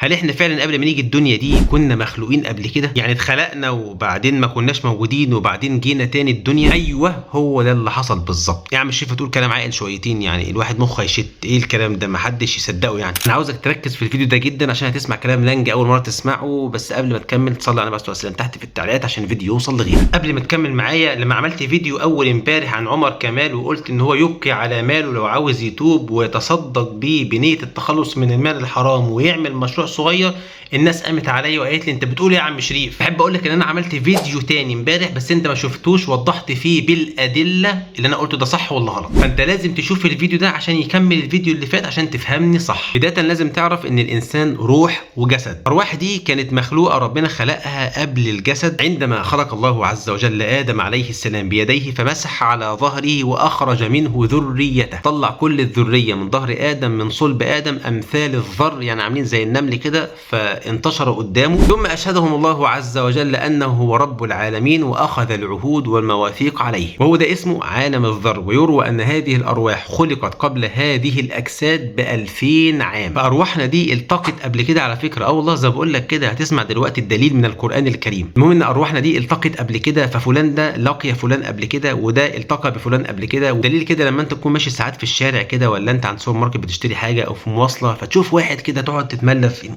هل احنا فعلا قبل ما نيجي الدنيا دي كنا مخلوقين قبل كده؟ يعني اتخلقنا وبعدين ما كناش موجودين وبعدين جينا تاني الدنيا؟ ايوه هو ده اللي حصل بالظبط. يعني مش شايفه تقول كلام عاقل شويتين؟ يعني الواحد مخه هيشت. ايه الكلام ده؟ ما حدش يصدقه. يعني انا عاوزك تركز في الفيديو ده جدا عشان هتسمع كلام لانج اول مره تسمعه. بس قبل ما تكمل تصلي على النبي صلى الله عليه وسلم تحت في التعليقات عشان الفيديو يوصل لغيرك. قبل ما تكمل معايا، لما عملت فيديو اول امبارح عن عمر كمال وقلت ان هو يبكي على ماله لو عاوز يتوب ويتصدق بيه بنيه التخلص من المال الحرام ويعمل مشروع صغير، الناس قامت عليا وقالت لي انت بتقول ايه يا عم شريف؟ بحب اقول لك ان انا عملت فيديو تاني امبارح بس انت ما شفتوش، وضحت فيه بالادله اللي انا قلته ده صح ولا غلط. فانت لازم تشوف الفيديو ده عشان يكمل الفيديو اللي فات عشان تفهمني صح. بدايه لازم تعرف ان الانسان روح وجسد. الارواح دي كانت مخلوقه ربنا خلقها قبل الجسد. عندما خلق الله عز وجل ادم عليه السلام بيديه فمسح على ظهره واخرج منه ذريته، طلع كل الذريه من ظهر ادم من صلب ادم امثال الذر، يعني عاملين زي النمل كده، فانتشروا قدامه. ثم اشهدهم الله عز وجل انه هو رب العالمين واخذ العهود والمواثيق عليه، وهو ده اسمه عالم الذر. ويروى ان هذه الارواح خلقت قبل هذه الاجساد ب2000 عام. فارواحنا دي التقت قبل كده على فكره. والله زي ما بقول لك كده، هتسمع دلوقتي الدليل من القران الكريم. المهم ان ارواحنا دي التقت قبل كده، ففلان ده لقي فلان قبل كده وده التقى بفلان قبل كده. ودليل كده لما انت تكون ماشي ساعات في الشارع كده، ولا انت عند سوبر ماركت بتشتري حاجه او في مواصله، فتشوف واحد كده تقعد تتملى فيه،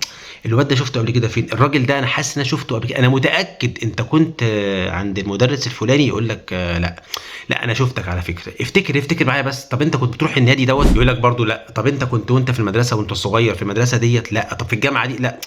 الواد ده شفته قبل كده فين؟ الراجل ده انا حاسس ان انا شفته قبل كده، انا متاكد انت كنت عند المدرس الفلاني. يقول لك لا انا شفتك على فكره، افتكر معايا بس. طب انت كنت بتروح النادي دوت؟ يقول لك برضو لا. طب انت كنت وانت في المدرسه وانت صغير في المدرسه ديت؟ لا. طب في الجامعه دي؟ لا.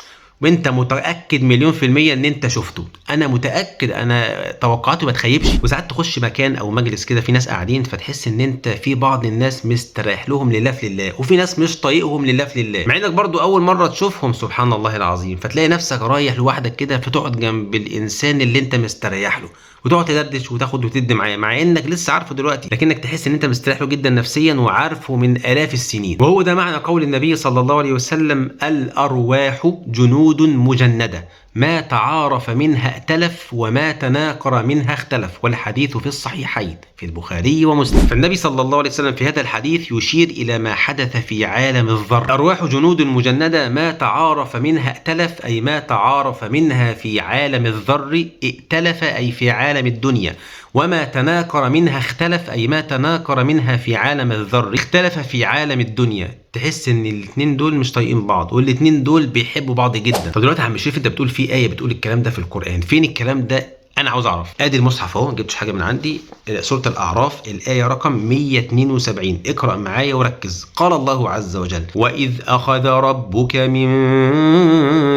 وانت متاكد مليون في الميه ان انت شفته. انا متاكد، انا توقعاتي ما تخيبش. وساعات تخش مكان او مجلس كده في ناس قاعدين، فتحس ان انت في بعض الناس مستريح لهم لله في لله، وفي ناس مش طايقهم لله في لله، مع انك برضو اول مره تشوفهم سبحان الله العظيم. فتلاقي نفسك رايح لوحدك كده، فتقعد جنب الانسان اللي انت مستريح له وتقعد تدردش وتاخد وتدي معاه، مع انك لسه عارفه دلوقتي، لكنك تحس ان انت مستريح له جدا نفسيا وعارفه من الاف السنين. وهو ده معنى قول النبي صلى الله عليه وسلم: الارواح جنود مجنده، ما تعارف منها ائتلف وما تناكر منها اختلف. والحديث في الصحيحين في البخاري ومسلم. فالنبي صلى الله عليه وسلم في هذا الحديث يشير الى ما حدث في عالم الذر. الارواح جنود مجنده ما تعارف منها ائتلف، اي ما تعارف منها في عالم الذر ائتلف اي في عالم الدنيا، وما تناكر منها اختلف اي ما تناكر منها في عالم الذر اختلف في عالم الدنيا. تحس ان الاثنين دول مش طايقين بعض والاثنين دول بيحبوا بعض جدا. طب دلوقتي يا عم شريف، انت بتقول في ايه بتقول الكلام ده في القران، فين الكلام ده؟ انا عاوز اعرف. ادي المصحف اهو، ما جبتش حاجه من عندي. سوره الاعراف الايه رقم 172. اقرا معايا وركز. قال الله عز وجل: واذ اخذ ربك من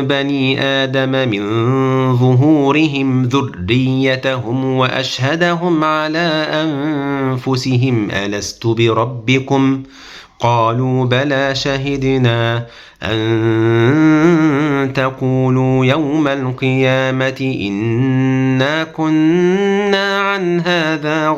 بني ادم من ظهورهم ذريتهم واشهدهم على انفسهم الست بربكم قالوا بلى شهدنا أن تقولوا يوم القيامة إنا كنا عن هذا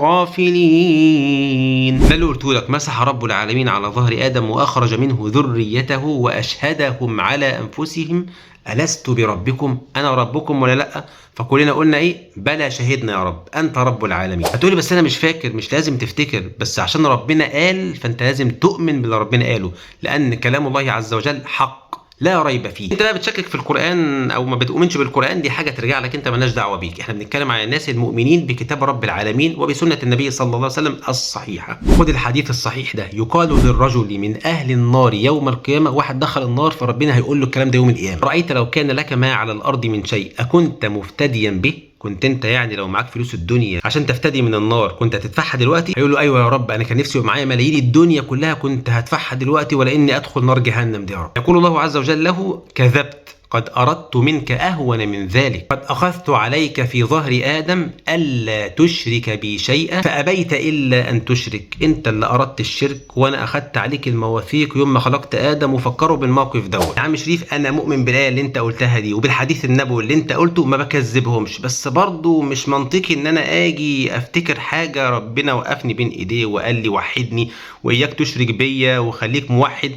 غافلين. ده اللي قلت لك، مسح رب العالمين على ظهر آدم وأخرج منه ذريته وأشهدهم على أنفسهم ألست بربكم؟ أنا ربكم ولا لأ؟ فكلنا قلنا إيه؟ بلى شهدنا يا رب، أنت رب العالمين. هتقولي بس أنا مش فاكر. مش لازم تفتكر، بس عشان ربنا قال فأنت لازم تؤمن باللي ربنا قاله، لأن كلام الله عز وجل حق لا ريب فيه. انت بقى بتشكك في القرآن او ما بتؤمنش بالقرآن، دي حاجة ترجع لك انت، مالناش دعوة بيك. احنا بنتكلم عن الناس المؤمنين بكتاب رب العالمين وبسنة النبي صلى الله عليه وسلم الصحيحة. خد الحديث الصحيح ده: يقال للرجل من اهل النار يوم القيامة، واحد دخل النار فربنا هيقول له الكلام ده يوم القيامة: رأيت لو كان لك ما على الارض من شيء اكنت مفتديا به؟ كنت انت يعني لو معاك فلوس الدنيا عشان تفتدي من النار كنت هتدفعها دلوقتي؟ هيقول له: ايوه يا رب، انا كان نفسي يبقى معايا ملايين الدنيا كلها كنت هدفعها دلوقتي، ولا اني ادخل نار جهنم دي يا رب. يقول الله عز وجل له: كذبت، قد أردت منك أهون من ذلك، قد أخذت عليك في ظهر آدم ألا تشرك بي شيئا فأبيت إلا أن تشرك. أنت اللي أردت الشرك وأنا أخذت عليك المواثيق يوم ما خلقت آدم. وفكروا بالموقف دوت. يا عم شريف، أنا مؤمن بالآية اللي أنت قلتها دي وبالحديث النبوي اللي أنت قلته، ما بكذبهمش، بس برضو مش منطقي إن أنا أجي أفتكر حاجة ربنا وقفني بين إيديه وقال لي وحدني وإياك تشرك بيا وخليك موحد،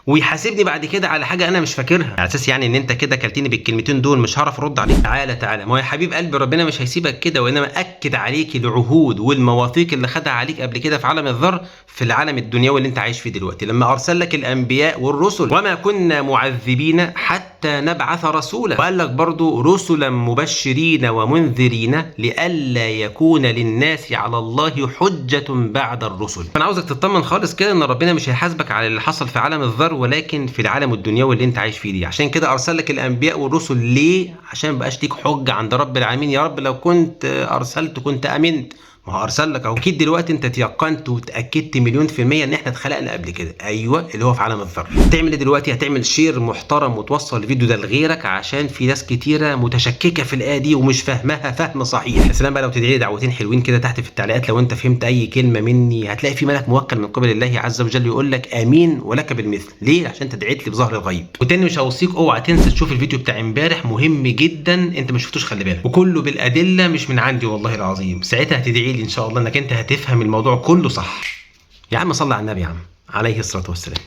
ويحاسبني بعد كده على حاجه انا مش فاكرها، على اساس يعني ان انت كده كلتني بالكلمتين دول مش هعرف ارد عليك. تعالى، ما هو يا حبيب قلبي ربنا مش هيسيبك كده، وانما اكد عليك العهود والمواثيق اللي خدها عليك قبل كده في عالم الذر، في العالم الدنيوي اللي انت عايش فيه دلوقتي، لما ارسل لك الانبياء والرسل: وما كنا معذبين حتى حتى نبعث رسولا. وقال لك برضو رسلا مبشرين ومنذرين لئلا يكون للناس على الله حجة بعد الرسل. فانا عاوزك تطمن خالص كده ان ربنا مش هيحاسبك على اللي حصل في عالم الذر، ولكن في العالم الدنيوي اللي انت عايش فيه دي. عشان كده ارسل لك الانبياء والرسل. ليه؟ عشان مبقاش ليك حجة عند رب العالمين. يا رب لو كنت ارسلت كنت امنت. ما هو ارسل لك اهو. اكيد دلوقتي انت تيقنت وتاكدت مليون في المية ان احنا اتخلقنا قبل كده. ايوه، اللي هو في عالم الذر. تعمل ايه دلوقتي؟ هتعمل شير محترم وتوصل الفيديو ده لغيرك، عشان في ناس كتيره متشككه في الايه دي ومش فاهمها فهم صحيح. يا سلام بقى لو تدعي لي دعوتين حلوين كده تحت في التعليقات. لو انت فهمت اي كلمه مني هتلاقي في ملك موكل من قبل الله عز وجل يقول لك امين ولك بالمثل. ليه؟ عشان انت دعيت لي بظهر الغيب. وتاني مش هوصيك اوعى تنسى تشوف الفيديو بتاع امبارح، مهم جدا انت ما شفتوش، خلي بالك، وكله بالادله مش من عندي والله العظيم. ساعتها هتدعي لي ان شاء الله انك انت هتفهم الموضوع كله صح. يا عم صل على النبي يا عم عليه الصلاة والسلام.